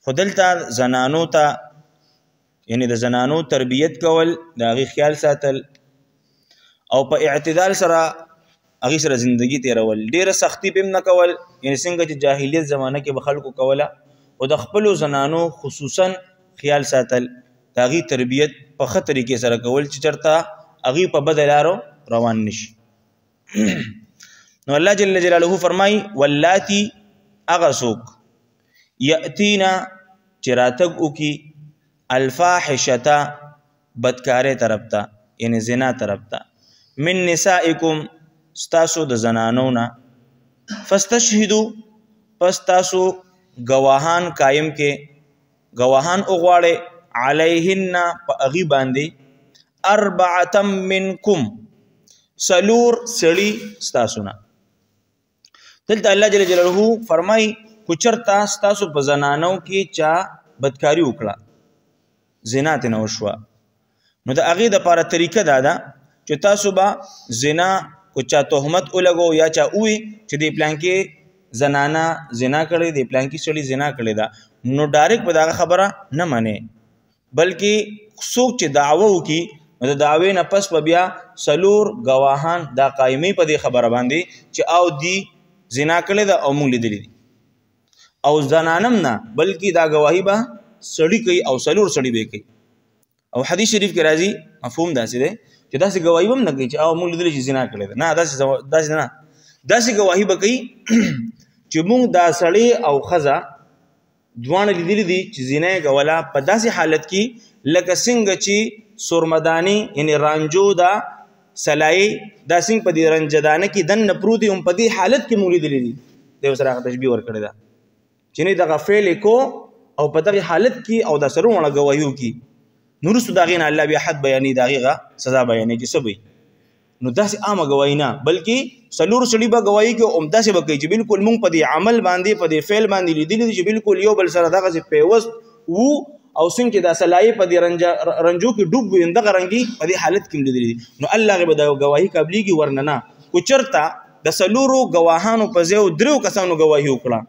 خو دلته زنانو ته یعنی د زنانو تربیت کول د هغې خیال ساتل او په اعتدال سره هغې سره زندگی تیرول ډېره سختي به هم نه کول یعنی څنګه چې جاهلیت زمانه کې به خلکو کوله او د خپلو زنانو خصوصا خیال ساتل د هغې تربیت په ښه طریقې سره کول چې چېرته هغې په بده لارو روان نشي نو الله جل جلاله فرمایي واللاتی هغه څوک یأتینا چې راتګ وکړي الفاحشة بدکارۍ طرف ته یعنی زنا طرف ته من نسائکم ستاسو د زنانو نه فاستشهدوا پس تاسو گواهان قایم کې گواهان وغواړئ علیهن په هغې باندې 4 منکم سلور سړي ستاسو نه دلته الله جل جلاله فرمایي کو چرته ستاسو په زنانو کې چا بدکاري وکړه زنا ترې نه وشوه نو د هغې دپاره طریقه دا ده چې تاسو به زنا کو چا تهمت ولګو یا چا ووي چې د پلانکې زنانه زنا کړې د پلانکې سړي زنا کړې ده نو ډایرکټ به د هغه خبره نه منې بلکې څوک چې دعوه وکړي نو د دعوې نه پس به بیا څلور ګواهان دا قایمې په دې خبره باندې چې او دی زنا کړې ده او موږ لیدلې دي او زنانم نه بلکې دا ګواهي به سړی کوي او څلور سړي به کوي او حدیث شریف کې راځي مفهوم داسې دی چې داسې ګواهي به هم نه کوي چې او موږ لیدلی چې زنا کړې ده نه داسې نه داسې ګواهي به کوي چې موږ دا سړی او ښځه دواړه لیدلي دي چې زنا یې کوله په داسې حالت کې لکه څنګه چې سرمداني یعنی رانجو دا سلایي دا څنګه په دې رنجدانه کې دننه پروت دي هم په دې حالت کې موږ لیدلي دي دی ورسره هغه تشبیه ورکړې ده چې نه دغه فعل یې کو او په دغه حالت کې او دا سرونه گواهیو کې نو وروسته د هغې نه الله بیا حد بیانوي د هغې سزا بیانوي چې څه به نو داسې عامه گواهي نه بلکې څلور سړي به گواهي کوي او همداسې به کوي چې بالکل موږ په دې عمل باندې په دې فعل باندې لیدلي دي چې بالکل یو بل سره دغسې پیوست وو او څنګه چې دا سلایې په دې رنجو کې ډوب وي همدغه رنګي په دې حالت کې لیدلي دي نو الله هغې به د ګواهي قبلېږي ورنه نه کو چېرته د څلورو ګواهانو په ځای او 3 کسانو ګواهي وکړه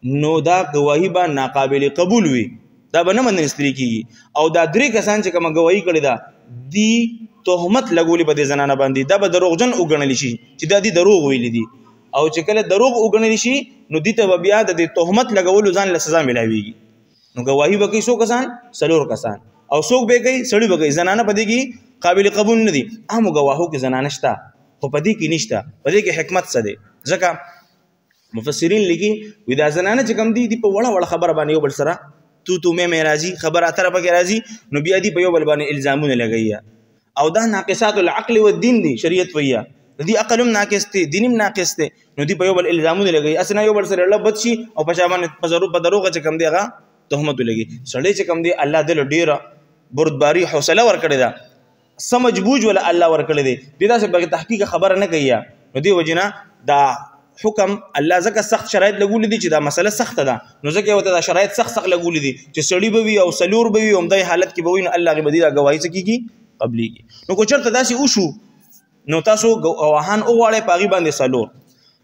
نو دا گواهی با ناقابل قبول وي دا به نه منستري کیږي او دا 3 کسان چې کومه گواهی کړې ده دی تهمت لګولې په دې زنانه باندې دا به دروغجن وګڼل شي چې دا دی دروغ ویلي دي او چې کله دروغ وګڼل شي نو دې ته بیا د تهمت لګولو ځان له سزا ملاويږي نو گواهی به کوي 100 کسان 4 کسان او څوک به کوي سړی به کوي زنانه په دې کې قابل قبول نه دي عام گواهو کې زنانه شته خو په دې کې نشته په دې کې حکمت څه دی ځکه مفسرین لیکي وی دا زنانه چې کوم دي په وړه وړه خبره باندې یو بل سره تو مې راځي خبره اتره پکې راځي نو بیا دي په یو بل باندې الزامونه لګوي او دا ناقصات العقل والدين دي شریعت ویه دي عقل هم ناقص دي دین هم ناقص دي نو دي په یو بل الزامونه لګوي اسنه یو بل سره لبد شي او په شابه په دروغه چې کوم دی هغه تهمت لګي سړی چې کوم دی الله دل ډیره بردباری حوصله ورکړي دا سمجبوج ولا الله ورکړي دي دا څه به تحقیق خبره نه کوي نو دی وجنه دا حکم الله زکه سخت شرایط لګولې دي چې دا مسله سخت ده نو زکه وته دا شرایط سخت لګولې دي چې سړی به وي او سلور به وي هم دای حالت کې به وي نو الله غي بدیله گواہی سکیږي قبليږي نو کو چرته داسي وشو نو تاسو گواهان اوغړې پاغي باندې سلور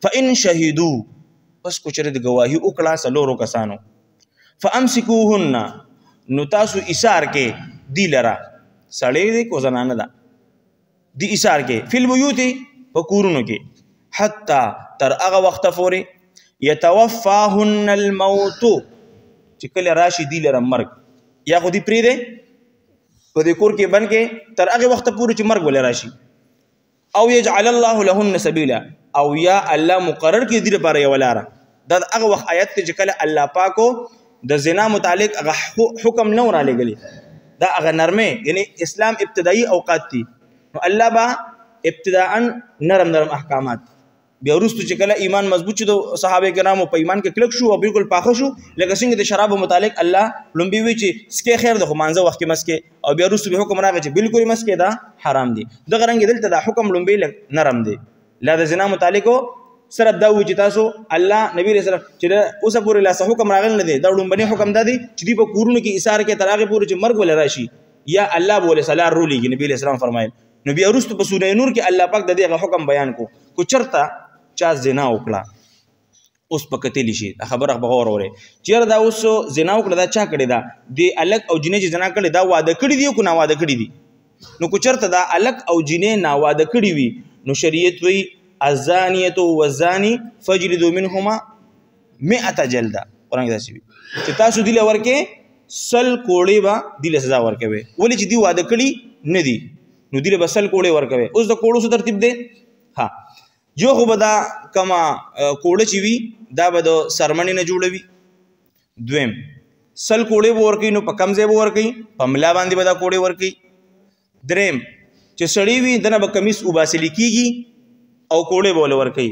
فان شهدوا پس کو چرته د گواہی وکړه سلورو کسانو فامسكوهن نو تاسو ایثار کې دی لرا سړی دې کو زنانه ده دی ایثار کې فل بیوت په کورونو کې حتی تر هغه وخت پورې یتوفاهن الموت چې کله راشي دی لره مرګ یا خو دی پری دی په دې کور کې بن کې تر هغه وخت پورې چې مرګ ولې راشي او یجعل الله لهن سبیلا او یا الله مقرر کې دی لپاره یو لاره دا هغه وخت آیت چې کله الله پاکو د زنا متعلق هغه حکم نه را لګلی دا هغه نرمه یعنی اسلام ابتدایي اوقات دي نو الله با ابتداء نرم احکامات بیا وروسته چې کله ایمان مضبوط شو د صحابه کرامو په ایمان کې کلک شو او بالکل پاخه شو لکه څنګه د شراب متعلق الله لومبي وی چې سکه خیر د خمانځه وخت کې مسکه او بیا وروسته به حکم راغی چې بالکل مسکه دا حرام دي دغه رنګ دلته دا حکم لومبي نرم دي لا د زنا متعلق سره دا و چې تاسو الله نبی رسول چې اوس پورې لا حکم راغلی نه دی دا لومبني حکم دا دی چې دی په کورونو کې ایثار کې تر هغه پورې چې مرګ ول راشي یا الله بوله سلام رولېږي نبی اسلام فرمایي نو بیا وروسته په سورې نور کې الله پاک د دې حکم بیان کو چرته چا زنا وکړه اوس په کتلی شي خبره بغور وره چیرې دا اوس زنا وکړه دا چا کړی دا دی الک او جنې چې زنا کړی دا واده کړی دی کو نه واده کړی دی نو کو چرته دا الک او جنې نه واده کړی وي نو شریعت وی الزانیه والزانی فجلدوا منهما 100 جلده قرآن کې دا شی چې تاسو دی لورکه سل کوړې با دی سزا ورکوي ولې چې دی واده کړی نه دی نو دی به سل کوړې ورکوي اوس د کوړو څه ترتیب دی ها جو خو به دا کما کوړه چې وي دا به د سرمنې نه جوړوي دویم سل کوړې به ورکوي نو په کم ځای به ورکوي په ملا باندې به دا کوړې ورکوي دریم چې سړی وي دنه به کمیس وباسلی کېږي او کوړې به ول ورکوي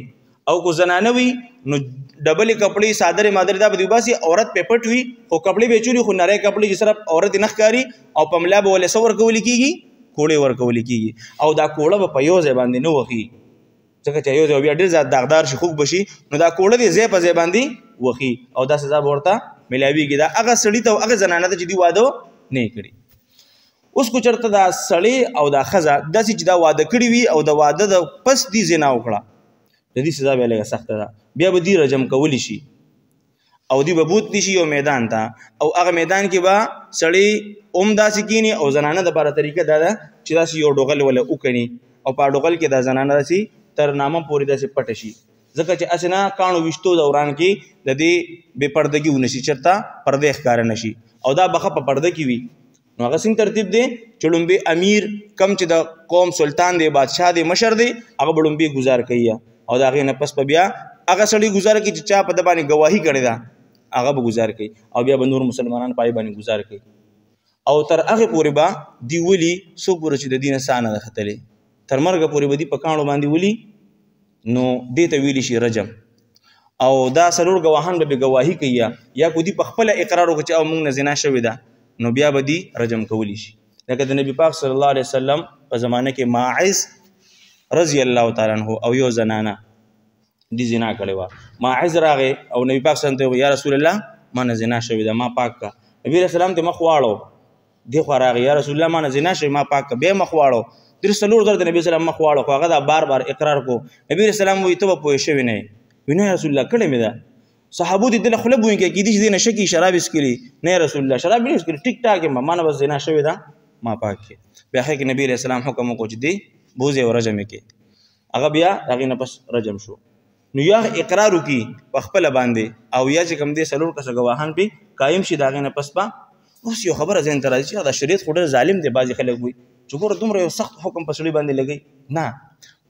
او کو زنانه وي نو ډبلې کپړې صادره مادر دا به وباسي عورت په پټ وي خو کپړې به چوري خو نری کپړې چې صرف عورت نه ښکاري او په ملا به ول سور کول کېږي کوړې ورکول کېږي او دا کوړه به په یو ځای باندې نه وخی ځکه چې یو ځای بیا ډېر زیات داغدار شي خوږ بشي نو دا کوړه دې ځای په ځای باندې وخی او دا سزا به ورته ملاویږي دا هغه سړي ته هغه زنانه ته چې دوی واده نه کړي اوس کو چرته دا سړی او دا ښځه داسې چې دا واده کړي وي او د واده د پس دي زنا وکړه د دې سزا بیا لږه سخته ده بیا به دې رجم کولی شي او دی به بوتلی شي یو میدان ته او هغه میدان کې به سړی اوم داسې کینی او زنانه د باره طریقه دا ده چې داسې یو ډوغل ولا وکني او په ډوغل کې دا زنانه داسې تر نامه پورې داسې پټه شي ځکه چې اسنه کانو وشتو دوران کې د دې بې پردګي ونشي چرته پردې ښکار نشي او دا بخه په پرده کې وي نو هغه څنګه ترتیب دی چې لومبي امیر کم چې د قوم سلطان دی بادشاه دی مشر دی هغه لومبي گزار کوي او دا غي نه پس په بیا هغه سړی گزار کوي چې چا په د باندې گواهی کړی دا هغه به گزار کوي او بیا به نور مسلمانان پای باندې گزار کوي او تر هغه پورې به دی ولي سو پورې چې د دین سانه ده ختلې تر مرګ پورې به دی په کانو باندې ولي نو دې ته ویلی شي رجم او دا سرور گواهان به گواهی کوي یا کو دی په خپل اقرار وکړي او موږ نه زنا شوی ده نو بیا به دی رجم کولی شي لکه د نبی پاک صلی الله علیه وسلم په زمانه کې ماعز رضی الله تعالی عنہ او یو زنانه دی زنا کړي وا ماعز راغه او نبی پاک صلی الله علیه وسلم یا رسول الله ما نه زنا شوی ده ما پاک کا نبی رسول الله ته مخ واړو دی خو راغه یا رسول الله ما نه زنا شوی ما پاک کا به مخ واړو در سلور در د نبی سلام مخ واړو خو هغه دا بار بار اقرار کو نبی سلام وی ته پوه شوی نه وینه رسول الله کړه مې دا صحابو دي دل خلب وین کې دي نه شکی شراب اسکلی نه رسول الله شراب نه اسکلی ټیک ټاک ما نه بس زنا شوی دا ما پاک کې بیا کې نبی رسول الله حکم کو چې دی بوزه او رجم کې هغه بیا هغه نه پس رجم شو نو یا اقرار وکي په خپل باندې او یا چې کوم دي سلور کس گواهان به قائم شي داغه نه پس با اوس یو خبره زین تر راځي دا شریعت خو ډېر ظالم دی بعضی خلک وي چې ګوره دومره یو سخت حکم په سړي باندې لګي نه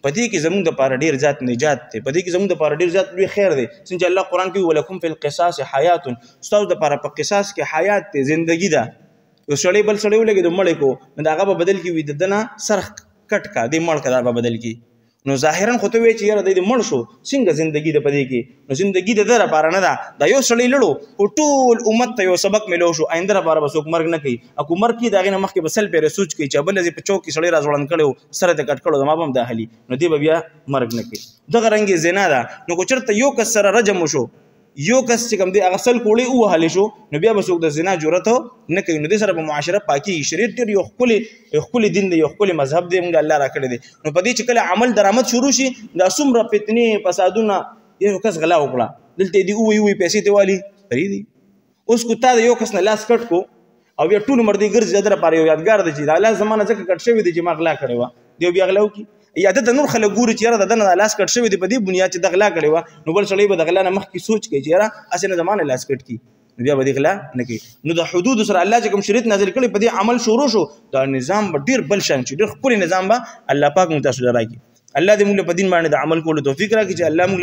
په دې کې زموږ د پاره ډېر ذات نجات دی په دې کې زموږ د پاره ډېر ذات لوی خیر دی څنګه الله قرآن کې ولکم فی القصاص حیات ستاسو د پاره په قصاص کې حیات دی ژوندګي ده یو سړی بل سړی ولګي د مړ کو نو هغه په بدل کې وي دنه سرخ کټ کا دی مړ کړه په بدل کې نو ظاهرا خو ته وی چې یاره د مړ شو څنګه ژوندګي د پدې کې نو ژوندګي د در لپاره نه ده دا یو سړی لړو او ټول امت ته یو سبق ملو شو آینده لپاره به څوک مرګ نه کوي اكو مرګ کې داغه مخ کې بسل پیره سوچ کوي چې بل ځي په چوک کې سړی راځوړن کړو سره ته کټ کړو ما بم داخلي نو دی بیا مرګ نه کوي دغه رنګ زنا ده نو کو چرته یو کس سره رجم شو یو کس چې کوم دی اغسل کوړی او حل شو نو بیا به څوک د زنا جرأت نه کوي نو د سره په معاشره پاکي شریعت ډېر یو خپل دین دی یو خپل مذهب دی موږ الله را کړی دی نو په دې چې کله عمل درآمد شروع شي دا څومره فتنې فسادونه یو کس غلا وکړه دلته دی وی پیسې ته والی پری دی اوس کو تا یو کس نه لاس کټ کو او بیا ټول مردي ګرځي در لپاره یو یادګار دی چې د الله زمانه ځکه کټ شوی دی چې ما غلا کړی و دی بیا غلا وکي یا د نور خلک ګوري چې یاره د لاس کټ شوی دی په دې بنیاد چې د غلا کړی و نو بل سړی به د غلا نه مخکې سوچ کوي چې یاره اسنه زمانه لاس کټ کی بیا به د غلا نه کوي نو د حدود سره الله چې کوم شریعت نازل کړي په دې عمل شروع شو دا نظام به ډیر بل شان چې ډیر خپل نظام به الله پاک متاسو راکړي الله دې موږ په دین باندې د عمل کولو توفیق راکړي چې الله موږ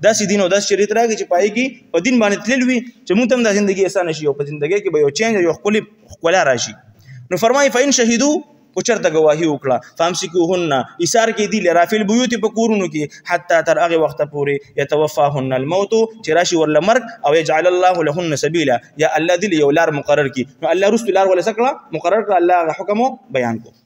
داسې دین او داسې شریعت راکړي چې پای کې په دین باندې تللوي چې موږ هم د ژوندۍ اسانه شي او په ژوندۍ کې به یو چینج یو خپل راشي نو فرمایي فإن شهدوا وچرته گواهی وکړه فامسکوهن ایثار کې دی لرافل بیوت په کورونو کې حتی تر هغه وخت پورې یتوفاهن الموت چې راشي ورله مرګ او یجعل الله لهن سبیلا یا الله دې یو لار مقرر کړي نو الله رسول الله ولا سکړه مقرر کړ الله حکم بیان کو